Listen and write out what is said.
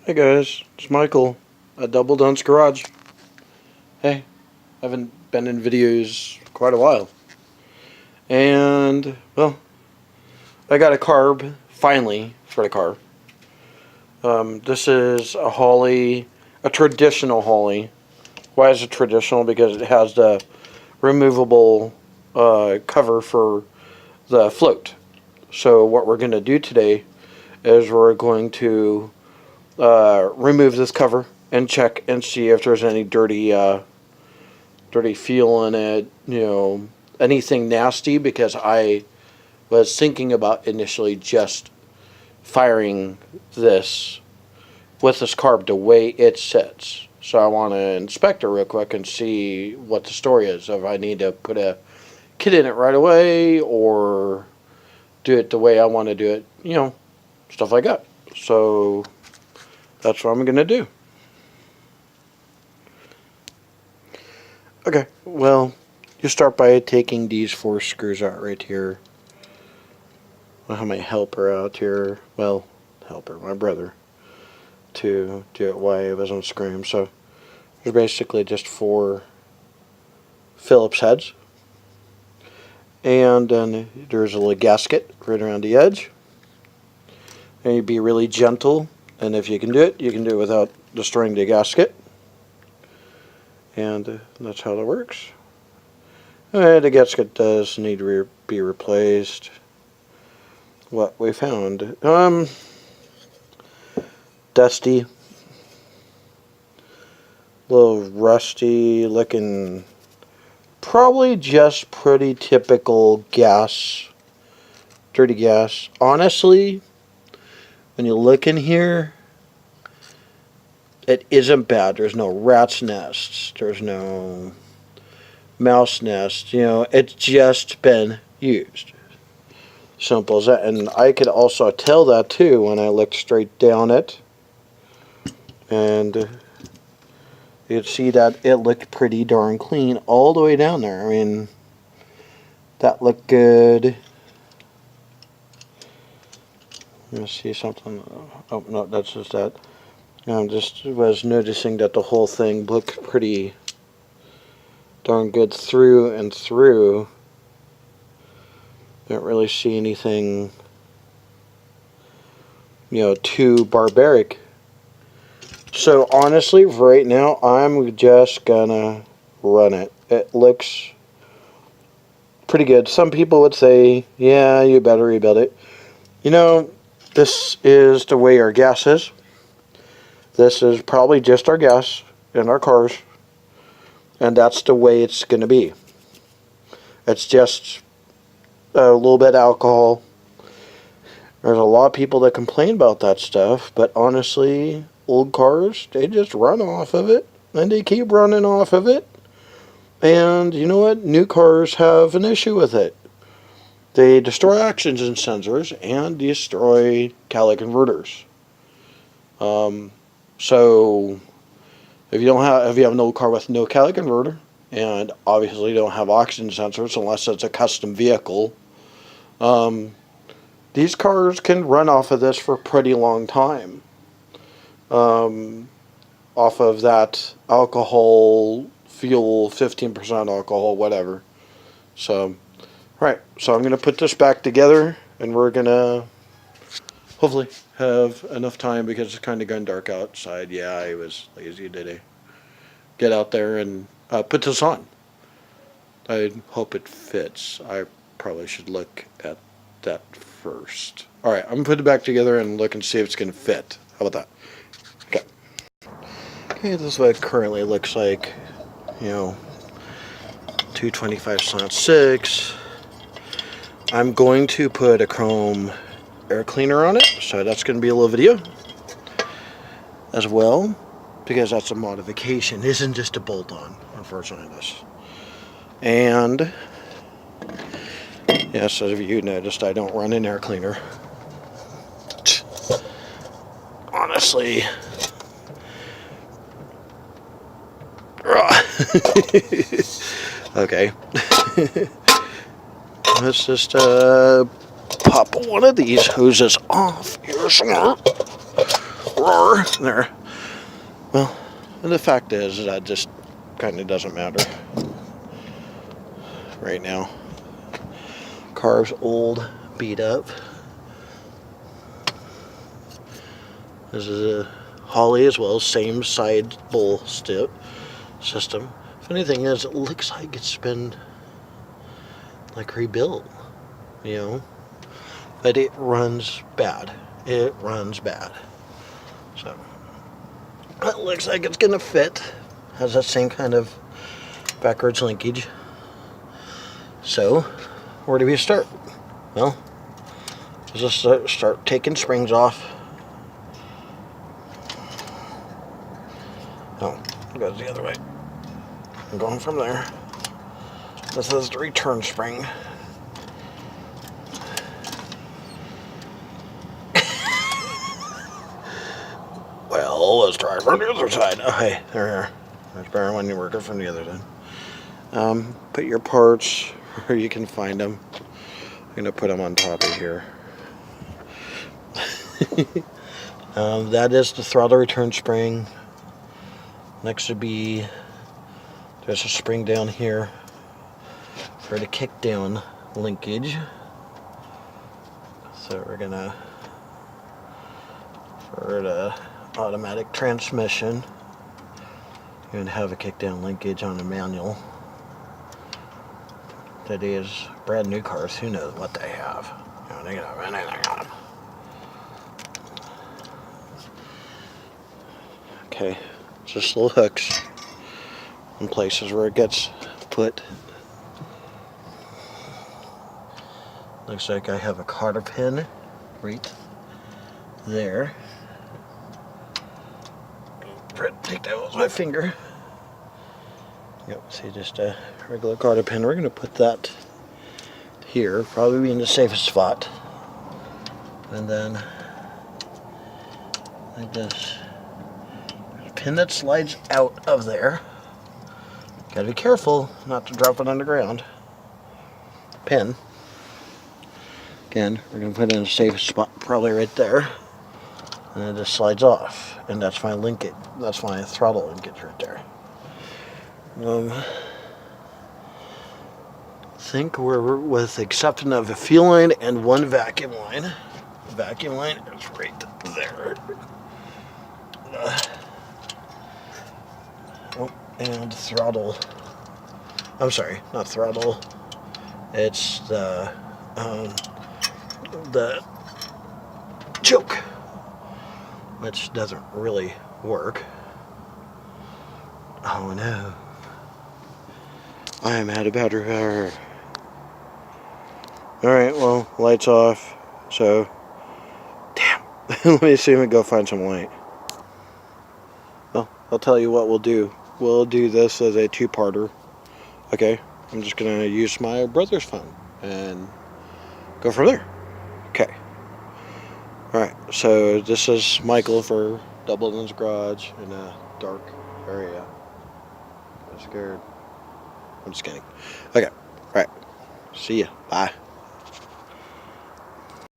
Hey guys, it's Michael at Double Dunce Garage. Hey, I haven't been in videos quite a while. And, well, I got a carb, finally, for the car. This is a Holly, a traditional Holly. Why is it traditional? Because it has the removable cover for the float. So what we're going to do today is we're going to remove this cover and check and see if there's any dirty feel in it, anything nasty, because I was thinking about initially just firing this with this carb the way it sits. So I want to inspect it real quick and see what the story is, if I need to put a kit in it right away or do it the way I want to do it, stuff like that. So that's what I'm going to do. Okay, well, you start by taking these 4 screws out right here. I have my helper out here. Well, my brother, to do it while I wasn't screwing. So there's basically just 4 Phillips heads. And then there's a little gasket right around the edge. And you be really gentle. And if you can do it without destroying the gasket. And that's how that works. The gasket does need to be replaced. What we found, dusty, little rusty looking, probably just pretty typical gas, dirty gas. Honestly, when you look in here, it isn't bad. There's no rat's nests. There's no mouse nest. It's just been used. Simple as that. And I could also tell that too when I looked straight down it. And you'd see that it looked pretty darn clean all the way down there. I mean, that looked good. Let's see something. Oh, no, that's just that. Just was noticing that the whole thing looked pretty darn good through and through. Don't really see anything, too barbaric. So honestly, right now, I'm just gonna run it. It looks pretty good. Some people would say, yeah, you better rebuild it. This is the way our gas is. This is probably just our gas in our cars, and that's the way it's going to be. It's just a little bit of alcohol. There's a lot of people that complain about that stuff, but honestly, old cars, they just run off of it, and they keep running off of it. And you know what? New cars have an issue with it. They destroy oxygen sensors and destroy catalytic converters. So if you have an old car with no catalytic converter, and obviously don't have oxygen sensors unless it's a custom vehicle, these cars can run off of this for a pretty long time. Off of that alcohol, fuel, 15% alcohol, whatever. So, right. So I'm going to put this back together, and we're going to hopefully have enough time, because it's kind of gone dark outside. Yeah, I was lazy today. Get out there and put this on. I hope it fits. I probably should look at that first. Alright, I'm going to put it back together and look and see if it's going to fit. How about that? Okay. Okay, this is what it currently looks like. 225/6. I'm going to put a chrome air cleaner on it, so that's going to be a little video as well, because that's a modification. It isn't just a bolt-on, unfortunately. This. And yes, as you noticed, I don't run an air cleaner. Honestly. Okay. Let's just pop one of these hoses off. You're smart. roar there. Well, and the fact is that just kind of doesn't matter right now. Carb's old, beat up. This is a Holly as well, same side bowl system. Funny thing is, it looks like it's been like rebuilt, you know, but it runs bad. It runs bad. So it looks like it's gonna fit. Has that same kind of backwards linkage. So where do we start? Well, let's just start taking springs off. Oh, it goes the other way. I'm going from there. This is the return spring. Well, let's try from the other side. Okay, there. It's better when you're working from the other side. Put your parts where you can find them. I'm going to put them on top of here. That is the throttle return spring. Next would be, there's a spring down here for the kickdown linkage. So we're gonna, for the automatic transmission, you're gonna have a kickdown linkage on the manual. That is brand new cars, who knows what they have. You know, they can have anything on them. Okay, just little hooks in places where it gets put. Looks like I have a cotter pin right there. Take that with my finger. Yep, see, just a regular cotter pin. We're going to put that here, probably in the safest spot. And then, like this. There's a pin that slides out of there. Gotta be careful not to drop it on the ground. Pin. Again, we're going to put it in the safest spot, probably right there. And it just slides off. And that's my linkage. That's my throttle linkage right there. I think we're with the exception of a fuel line and one vacuum line. The vacuum line is right there. And throttle. I'm sorry, not throttle. It's the choke, which doesn't really work. Oh no. I am out of battery power. Alright, well, lights off. So, damn. Let me see if we can go find some light. Well, I'll tell you what we'll do. We'll do this as a two-parter. Okay? I'm just going to use my brother's phone and go from there. Okay. Alright, so this is Michael for Doubleton's Garage in a dark area. I'm scared. I'm just kidding. Okay. Alright. See ya. Bye.